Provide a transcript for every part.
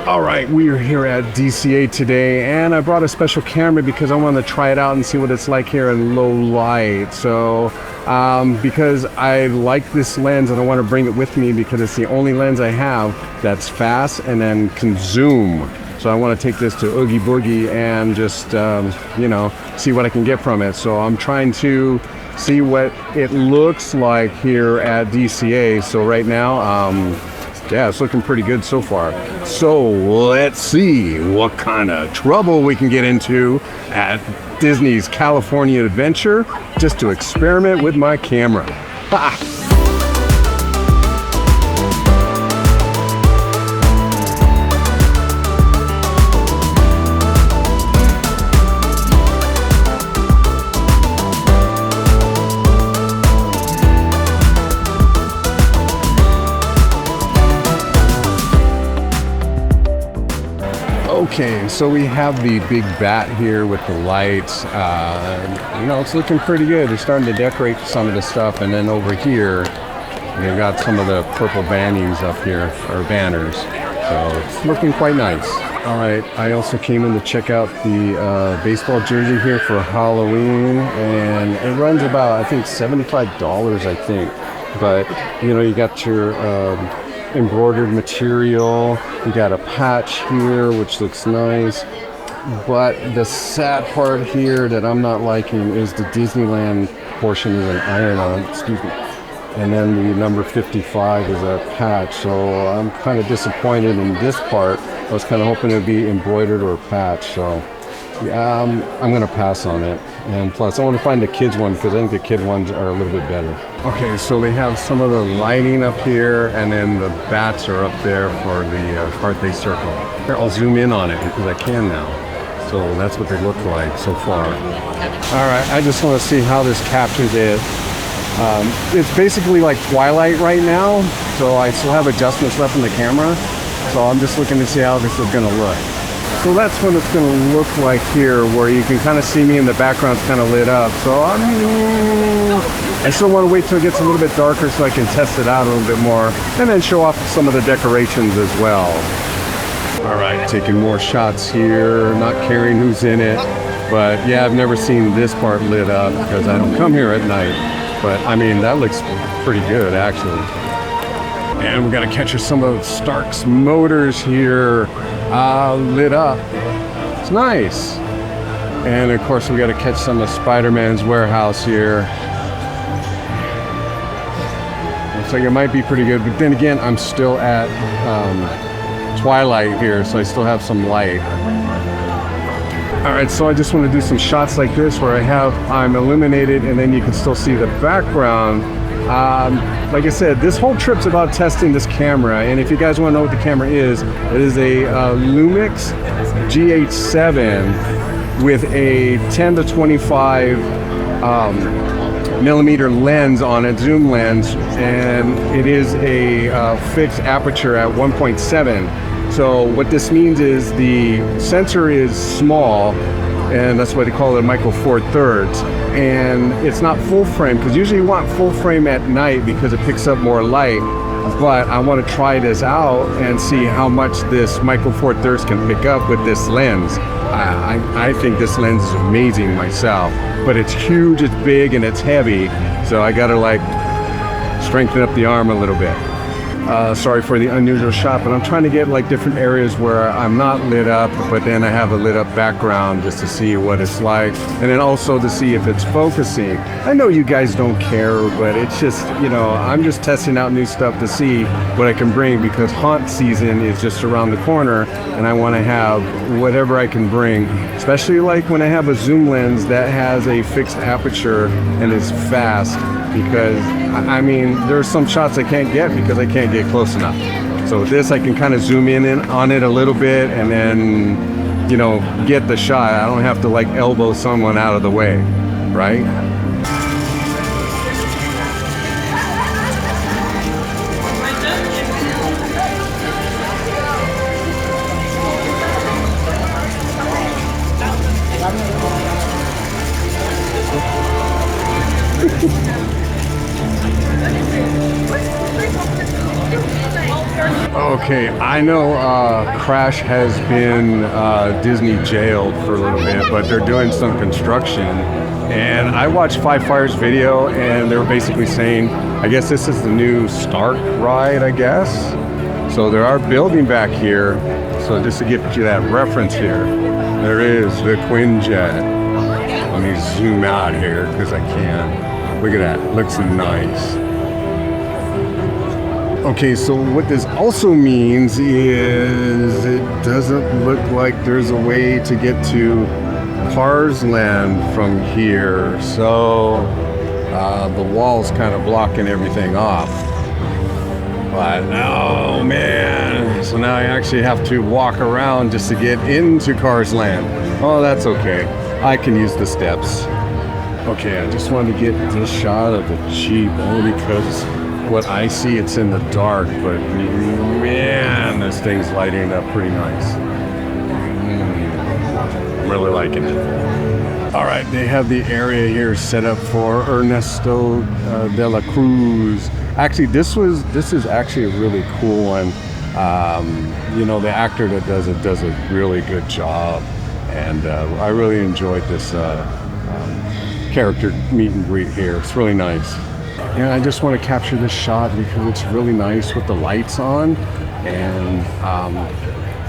All right, we are here at DCA today, and I brought a special camera because I want to try it out and see what it's like here in low light. So, because I like this lens and I want to bring it with me because it's the only lens I have that's fast and then can zoom. So I want to take this to Oogie Boogie and just, you know, see what I can get from it. So I'm trying to see what it looks like here at DCA. So right now, yeah, it's looking pretty good so far. So let's see what kind of trouble we can get into at Disney's California Adventure just to experiment with my camera. Ha! Okay, so we have the big bat here with the lights. You know, it's looking pretty good. They're starting to decorate some of the stuff, and then over here, they've got some of the purple bannings up here, or banners. So it's looking quite nice. All right, I also came in to check out the baseball jersey here for Halloween, and it runs about, I think, $75, I think. But, you know, you got your embroidered material, you got a patch here which looks nice, but the sad part here that I'm not liking is the Disneyland portion is an iron-on, excuse me, and then the number 55 is a patch, so I'm kind of disappointed in this part. I was kind of hoping it would be embroidered or patch, so yeah, I'm gonna pass on it. And plus I want to find the kids one because I think the kid ones are a little bit better. Okay, so they have some of the lighting up here, and then the bats are up there for the birthday circle. Here, I'll zoom in on it because I can now. So that's what they look like so far. All right, I just want to see how this captures it. It's basically like Twilight right now, so I still have adjustments left in the camera. So I'm just looking to see how this is going to look. So that's what it's going to look like here, where you can kind of see me in the background's kind of lit up. So I still want to wait till it gets a little bit darker so I can test it out a little bit more and then show off some of the decorations as well. All right, taking more shots here, not caring who's in it. But yeah, I've never seen this part lit up because I don't come here at night. But I mean, that looks pretty good actually. And we got to catch some of Stark's motors here lit up. It's nice. And of course we got to catch some of Spider-Man's warehouse here. Looks like it might be pretty good, but then again I'm still at Twilight here, so I still have some light. All right, so I just want to do some shots like this where I'm illuminated and then you can still see the background. Like I said, this whole trip's about testing this camera, and if you guys want to know what the camera is, it is a Lumix GH7 with a 10 to 25 millimeter lens on it, zoom lens, and it is a fixed aperture at 1.7. So what this means is the sensor is small, and that's why they call it a micro four thirds. And it's not full frame, because usually you want full frame at night because it picks up more light. But I want to try this out and see how much this micro four thirds can pick up with this lens. I think this lens is amazing myself, but it's huge, it's big, and it's heavy. So I gotta like strengthen up the arm a little bit. Sorry for the unusual shot, but I'm trying to get like different areas where I'm not lit up, but then I have a lit up background just to see what it's like, and then also to see if it's focusing. I know you guys don't care, but it's just, you know, I'm just testing out new stuff to see what I can bring, because haunt season is just around the corner, and I want to have whatever I can bring, especially like when I have a zoom lens that has a fixed aperture and is fast, because I mean, there's some shots I can't get because I can't get close enough. So with this, I can kind of zoom in on it a little bit and then, you know, get the shot. I don't have to like elbow someone out of the way, right? Okay, I know Crash has been Disney jailed for a little bit, but they're doing some construction. And I watched Five Fire's video, and they were basically saying, I guess this is the new Stark ride, I guess. So they are building back here. So just to give you that reference here, there is the Quinjet. Let me zoom out here because I can. Look at that, it looks nice. Okay, so what this also means is it doesn't look like there's a way to get to Cars Land from here. So the wall's kind of blocking everything off. But oh man, so now I actually have to walk around just to get into Cars Land. Oh, that's okay. I can use the steps. Okay, I just wanted to get this shot of the Jeep only because what I see, it's in the dark, but man, this thing's lighting up pretty nice. I'm really liking it. All right, they have the area here set up for Ernesto de la Cruz. Actually, this is actually a really cool one. You know, the actor that does it does a really good job, and I really enjoyed this character meet and greet here. It's really nice. Yeah, I just want to capture this shot because it's really nice with the lights on, and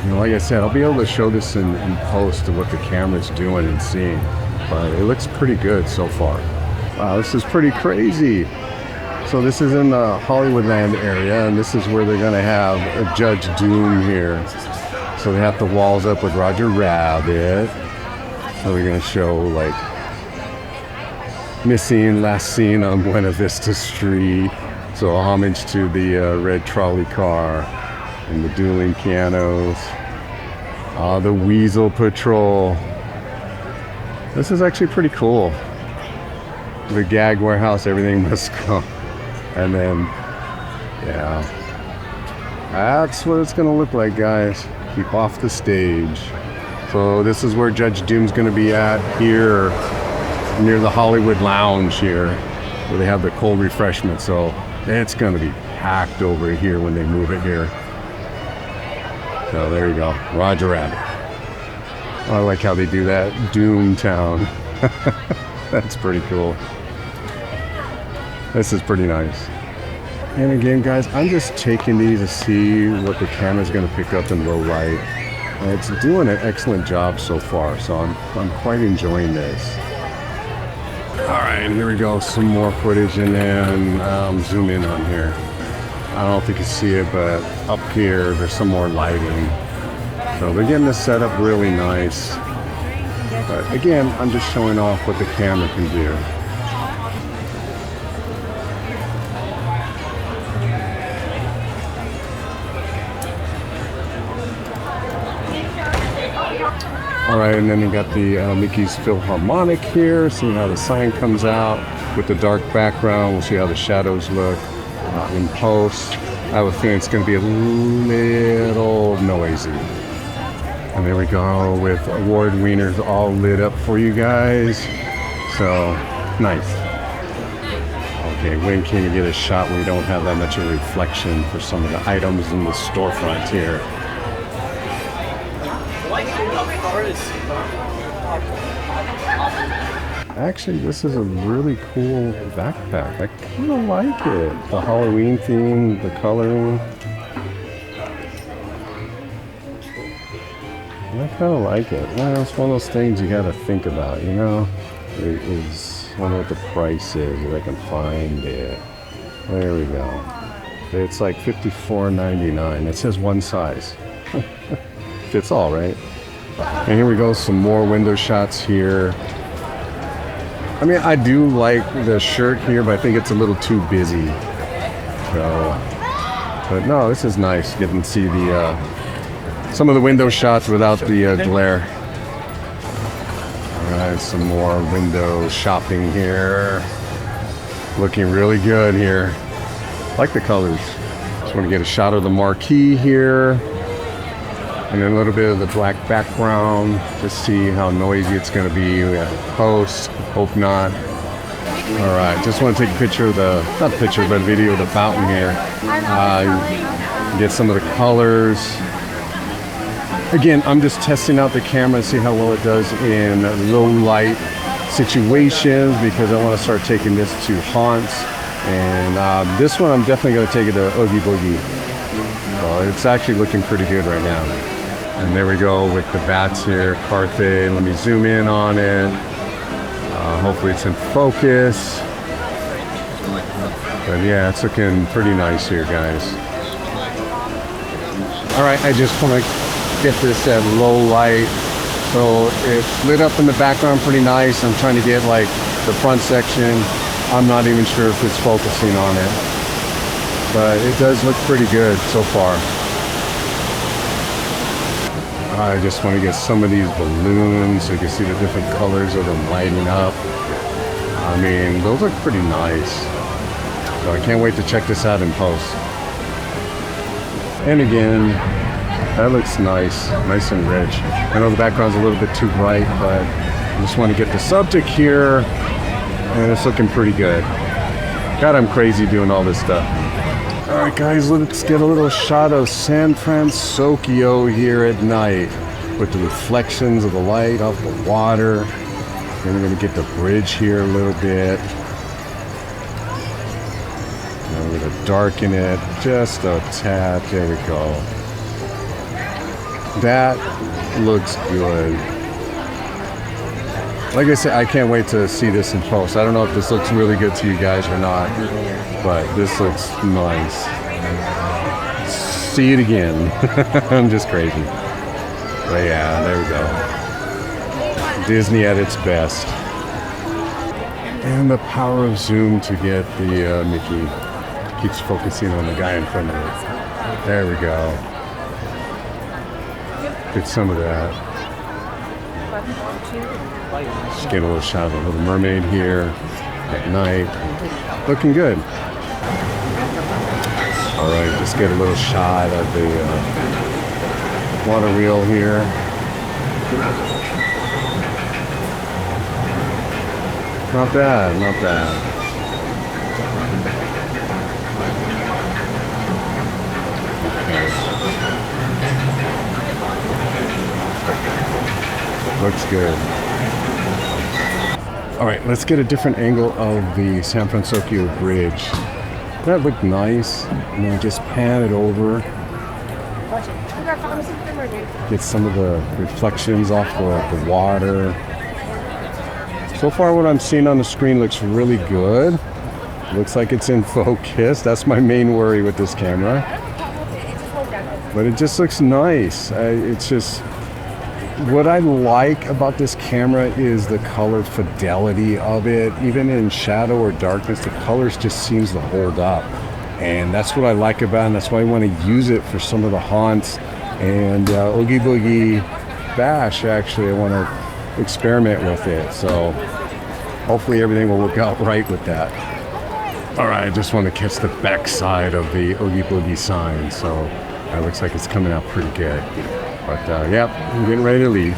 you know, like I said, I'll be able to show this in post of what the camera's doing and seeing, but it looks pretty good so far. Wow, this is pretty crazy. So this is in the Hollywoodland area, and this is where they're going to have a Judge Doom here. So they have the walls up with Roger Rabbit. So we're going to show like missing last seen on Buena Vista Street. So homage to the red trolley car and the dueling pianos. The Weasel Patrol. This is actually pretty cool. The gag warehouse, everything must go. And then, yeah, that's what it's gonna look like, guys. Keep off the stage. So this is where Judge Doom's gonna be at here, near the Hollywood Lounge here, where they have the cold refreshment. So it's going to be packed over here when they move it here. So there you go, Roger Rabbit. I like how they do that, Doomtown. That's pretty cool. This is pretty nice. And again, guys, I'm just taking these to see what the camera's going to pick up in low light. And it's doing an excellent job so far, so I'm quite enjoying this. All right, here we go, some more footage, and then zoom in on here. I don't know if you can see it, but up here, there's some more lighting. So they're getting this set up really nice. But again, I'm just showing off what the camera can do. All right, and then you got the Mickey's Philharmonic here. See how the sign comes out with the dark background. We'll see how the shadows look in post. I have a feeling it's going to be a little noisy. And there we go with award wieners all lit up for you guys. So nice. Okay, when can you get a shot where you don't have that much of a reflection for some of the items in the storefront here? Actually, this is a really cool backpack. I kind of like it. The Halloween theme, the coloring. I kind of like it. Well, it's one of those things you got to think about, you know? It is, I wonder what the price is, if I can find it. There we go. It's like $54.99. It says one size. Fits all, right? And here we go, some more window shots here. I mean, I do like the shirt here, but I think it's a little too busy. So, but no, this is nice. Getting to see the some of the window shots without the glare. All right, some more window shopping here. Looking really good here. Like the colors. Just want to get a shot of the marquee here. And then a little bit of the black background to see how noisy it's going to be. We got a post, hope not. All right, just want to take a picture of the, not picture, but video of the fountain here. get some of the colors. Again, I'm just testing out the camera to see how well it does in low light situations, because I want to start taking this to haunts. And this one I'm definitely going to take it to Oogie Boogie. So it's actually looking pretty good right now. And there we go with the bats here, Carthay. Let me zoom in on it. Hopefully it's in focus. But yeah, it's looking pretty nice here, guys. All right, I just want to get this at low light. So it's lit up in the background pretty nice. I'm trying to get like the front section. I'm not even sure if it's focusing on it, but it does look pretty good so far. I just want to get some of these balloons so you can see the different colors of them lighting up. I mean, those look pretty nice. So I can't wait to check this out in post. And again, that looks nice and rich. I know the background's a little bit too bright, but I just want to get the subject here, and it's looking pretty good. God, I'm crazy doing all this stuff. All right, guys, let's get a little shot of San Francisco here at night with the reflections of the light off the water. Then we're going to get the bridge here a little bit. And we're going to darken it just a tad. There we go. That looks good. Like I said, I can't wait to see this in post. I don't know if this looks really good to you guys or not, but this looks nice. See it again. I'm just crazy. But yeah, there we go. Disney at its best. And the power of zoom to get the Mickey. Keeps focusing on the guy in front of it. There we go. Get some of that. Just get a little shot of the Little Mermaid here at night. Looking good. All right, just get a little shot of the water wheel here. Not bad, not bad. Looks good. All right, let's get a different angle of the San Francisco Bridge. That looked nice. And then just pan it over. Get some of the reflections off the water. So far what I'm seeing on the screen looks really good. Looks like it's in focus. That's my main worry with this camera. But it just looks nice. It's just... What I like about this camera is the color fidelity of it. Even in shadow or darkness, the colors just seems to hold up. And that's what I like about it, and that's why I want to use it for some of the haunts. And Oogie Boogie Bash, actually, I want to experiment with it. So hopefully everything will work out right with that. All right, I just want to catch the back side of the Oogie Boogie sign. So it looks like it's coming out pretty good. But yep, I'm getting ready to leave.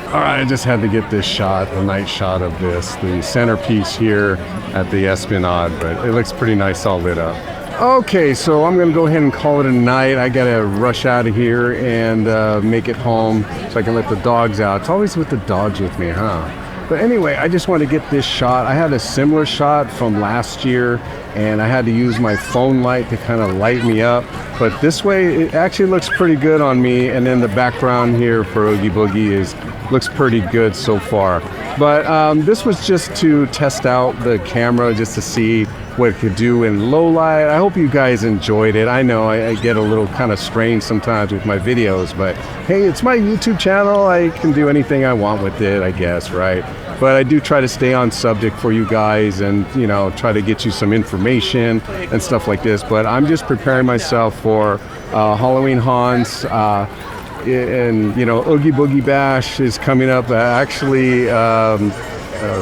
All right, I just had to get this shot, a night shot of this, the centerpiece here at the Esplanade, but it looks pretty nice all lit up. Okay, so I'm gonna go ahead and call it a night. I gotta rush out of here and make it home so I can let the dogs out. It's always with the dogs with me, huh? But anyway, I just want to get this shot. I had a similar shot from last year, and I had to use my phone light to kind of light me up. But this way, it actually looks pretty good on me. And then the background here for Oogie Boogie looks pretty good so far. But this was just to test out the camera, just to see what it could do in low light. I hope you guys enjoyed it. I know I get a little kind of strange sometimes with my videos, but hey, it's my YouTube channel. I can do anything I want with it, I guess, right? But I do try to stay on subject for you guys and, you know, try to get you some information and stuff like this. But I'm just preparing myself for Halloween haunts. And, you know, Oogie Boogie Bash is coming up. Actually,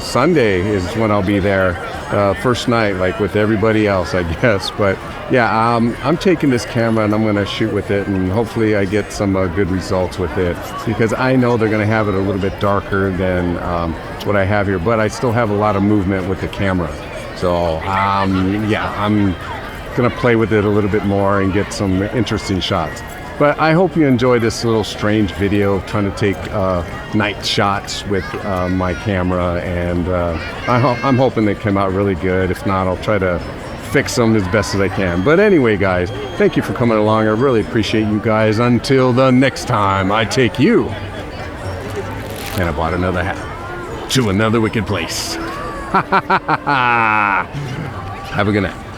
Sunday is when I'll be there. First night, like with everybody else, I guess. But yeah, I'm taking this camera and I'm going to shoot with it, and hopefully I get some good results with it, because I know they're going to have it a little bit darker than what I have here, but I still have a lot of movement with the camera. So yeah, gonna play with it a little bit more and get some interesting shots. But I hope you enjoyed this little strange video of trying to take night shots with my camera, and I'm hoping they came out really good. If not, I'll try to fix them as best as I can. But anyway, guys, thank you for coming along. I really appreciate you guys. Until the next time, I take you, and I bought another hat, to another wicked place. Have a good night.